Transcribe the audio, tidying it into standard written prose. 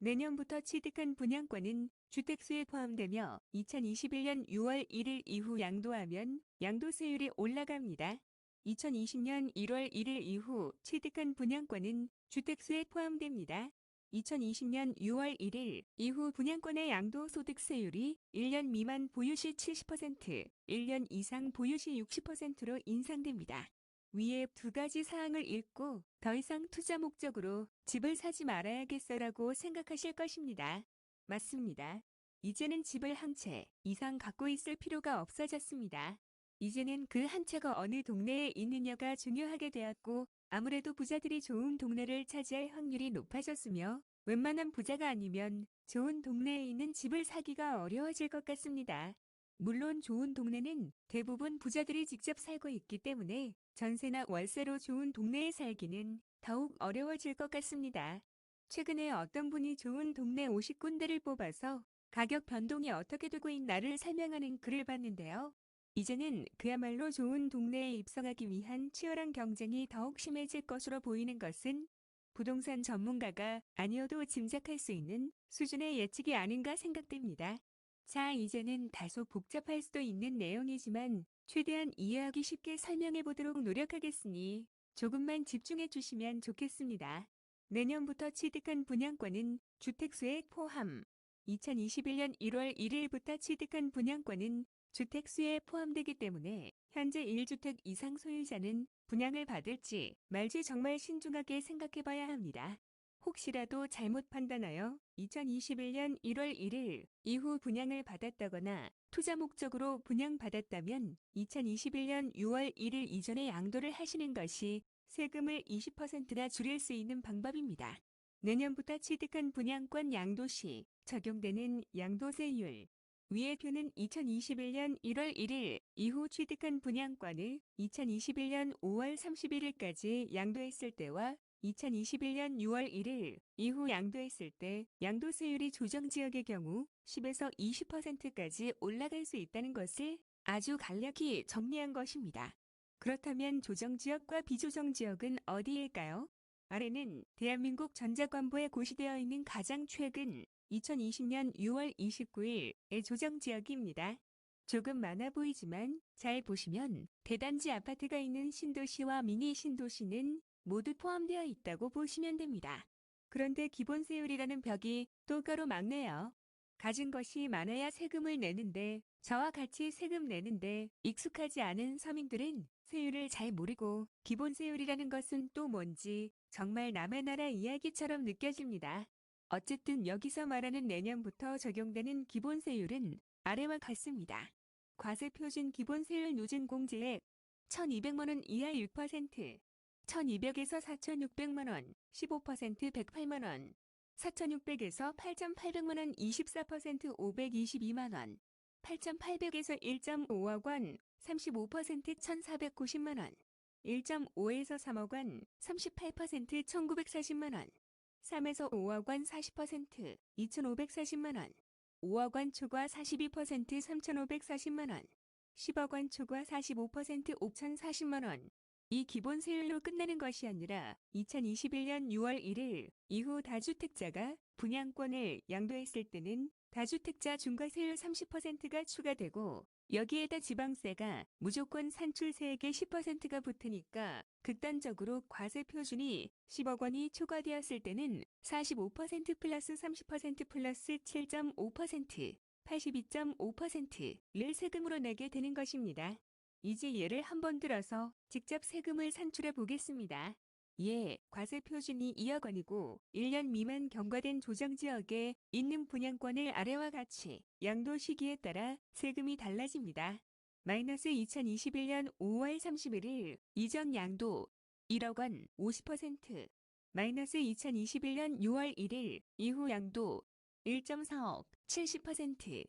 내년부터 취득한 분양권은 주택수에 포함되며 2021년 6월 1일 이후 양도하면 양도세율이 올라갑니다. 2020년 1월 1일 이후 취득한 분양권은 주택수에 포함됩니다. 2020년 6월 1일 이후 분양권의 양도소득세율이 1년 미만 보유 시 70%, 1년 이상 보유 시 60%로 인상됩니다. 위에 두 가지 사항을 읽고 더 이상 투자 목적으로 집을 사지 말아야겠어라고 생각하실 것입니다. 맞습니다. 이제는 집을 한 채 이상 갖고 있을 필요가 없어졌습니다. 이제는 그 한 채가 어느 동네에 있느냐가 중요하게 되었고 아무래도 부자들이 좋은 동네를 차지할 확률이 높아졌으며 웬만한 부자가 아니면 좋은 동네에 있는 집을 사기가 어려워질 것 같습니다. 물론 좋은 동네는 대부분 부자들이 직접 살고 있기 때문에 전세나 월세로 좋은 동네에 살기는 더욱 어려워질 것 같습니다. 최근에 어떤 분이 좋은 동네 50군데를 뽑아서 가격 변동이 어떻게 되고 있나를 설명하는 글을 봤는데요. 이제는 그야말로 좋은 동네에 입성하기 위한 치열한 경쟁이 더욱 심해질 것으로 보이는 것은 부동산 전문가가 아니어도 짐작할 수 있는 수준의 예측이 아닌가 생각됩니다. 자, 이제는 다소 복잡할 수도 있는 내용이지만 최대한 이해하기 쉽게 설명해 보도록 노력하겠으니 조금만 집중해 주시면 좋겠습니다. 내년부터 취득한 분양권은 주택수에 포함. 2021년 1월 1일부터 취득한 분양권은 주택수에 포함되기 때문에 현재 1주택 이상 소유자는 분양을 받을지 말지 정말 신중하게 생각해 봐야 합니다. 혹시라도 잘못 판단하여 2021년 1월 1일 이후 분양을 받았다거나 투자 목적으로 분양받았다면 2021년 6월 1일 이전에 양도를 하시는 것이 세금을 20%나 줄일 수 있는 방법입니다. 내년부터 취득한 분양권 양도 시 적용되는 양도세율. 위의 표는 2021년 1월 1일 이후 취득한 분양권을 2021년 5월 31일까지 양도했을 때와 2021년 6월 1일 이후 양도했을 때 양도세율이 조정지역의 경우 10에서 20%까지 올라갈 수 있다는 것을 아주 간략히 정리한 것입니다. 그렇다면 조정지역과 비조정지역은 어디일까요? 아래는 대한민국 전자관부에 고시되어 있는 가장 최근 2020년 6월 29일의 조정지역입니다. 조금 많아 보이지만 잘 보시면 대단지 아파트가 있는 신도시와 미니 신도시는 모두 포함되어 있다고 보시면 됩니다. 그런데 기본세율이라는 벽이 또 가로막네요. 가진 것이 많아야 세금을 내는데 저와 같이 세금 내는데 익숙하지 않은 서민들은 세율을 잘 모르고 기본세율이라는 것은 또 뭔지 정말 남의 나라 이야기처럼 느껴집니다. 어쨌든 여기서 말하는 내년부터 적용되는 기본세율은 아래와 같습니다. 과세표준 기본세율 누진공제액 1,200만원 이하 6%, 1,200에서 4,600만원 15% 108만원, 4,600에서 8,800만원 24% 522만원, 8,800에서 1.5억원 35% 1,490만원, 1.5에서 3억원 38% 1,940만원, 3에서 5억원 40% 2,540만원, 5억원 초과 42% 3,540만원, 10억원 초과 45% 5,040만원. 이 기본세율로 끝나는 것이 아니라 2021년 6월 1일 이후 다주택자가 분양권을 양도했을 때는 다주택자 중과세율 30%가 추가되고 여기에다 지방세가 무조건 산출세액의 10%가 붙으니까 극단적으로 과세 표준이 10억 원이 초과되었을 때는 45% 플러스 30% 플러스 7.5%, 82.5%를 세금으로 내게 되는 것입니다. 이제 예를 한번 들어서 직접 세금을 산출해 보겠습니다. 과세 표준이 2억 원이고 1년 미만 경과된 조정지역에 있는 분양권을 아래와 같이 양도 시기에 따라 세금이 달라집니다. 마이너스 2021년 5월 31일 이전 양도 1억 원 50%, 마이너스 2021년 6월 1일 이후 양도 1.4억 70%,